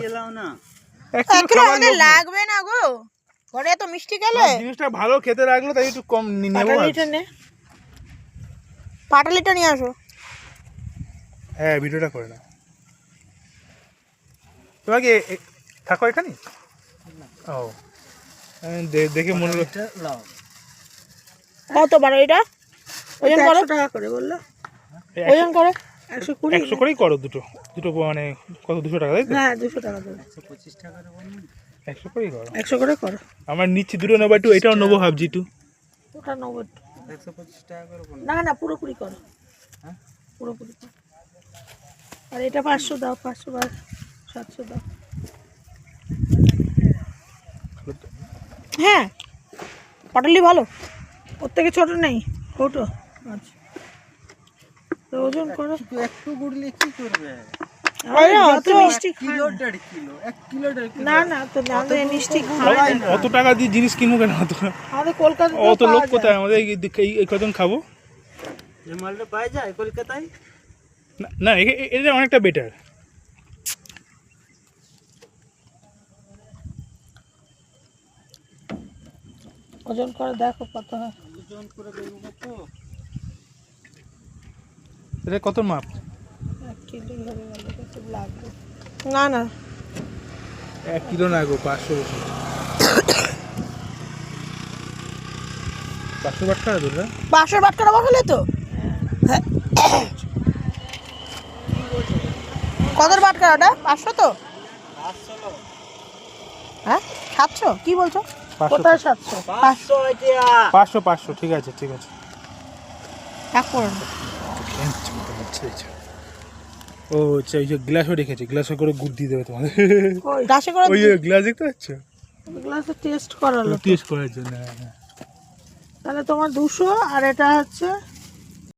Allow না আমাদের লাগবে না গো, ঘরে এত মিষ্টি খেলে জিনিসটা ভালো খেতে লাগলো তাই একটু কম নেবো। পাটালিটা নিয়ে আসো। হ্যাঁ ভিডিওটা করে না তোমাকে থাকো এখানে। ও দেখে মনে হলো কত বড় এটা? ওজন করো, টাকা করে বললো ওজন করো 120 করেই করো দুটো দুটো মানে কত 200 টাকা তাই তো? হ্যাঁ 200 টাকা দেবো। 125 টাকা করে বলুন 100 করেই করো। 100 করে করো। আমার নিচ্ছি দুটো নেবো, একটু এটাও নেবো ভাবছি একটু। ওটা নেবো 125 টাকা করে বলুন। না না পুরোপুরি করো, হ্যাঁ পুরোপুরি করো। আর এটা 500 দাও, 500 বার 700 দাও। হ্যাঁ পাটালি ভালো, ওর থেকে ছোট নেই ওটো। আচ্ছা তো ওজন করো। একটু গুড়লে কি করবে? আরে অত মিষ্টি কিলো 1.5 কিলো 1 কিলো 1.5 কিলো না না তো আমাদের মিষ্টি খাওয়াই না। অত টাকা দিয়ে জিনিস কিনবো কেন? আমাদের কলকাতায় অত লোক কোথায় আমাদের এই কজন খাবো এই মালটা পাওয়া যায় কলকাতায়? না না এটা অনেকটা বেটার। ওজন করে দেখো কত হয়। ওজন করে দেখব কত। এটা কত মাপ? 1 কিলো হবে বলে কত লাগবে? না না 1 কিলো না গো, 500 বাট করা দুটো 500 বাট করে বসালে তো। কত বাট করা ওটা? 500 তো? 500 হ্যাঁ 700 কি বলছো? 500 কোথায় 700? 500 এটা 500 ঠিক আছে ঠিক আছে। এক করে নাও। ও আচ্ছা, ওই যে গ্লাসও রেখেছে, গ্লাসে করে গুড় দিয়ে দেবে তোমাদের। কই দাসে করে ওই যে গ্লাস দেখতে পাচ্ছ, গ্লাসে টেস্ট করালো তো। টেস্ট করার জন্য। হ্যাঁ তাহলে তোমার 200 আর এটা হচ্ছে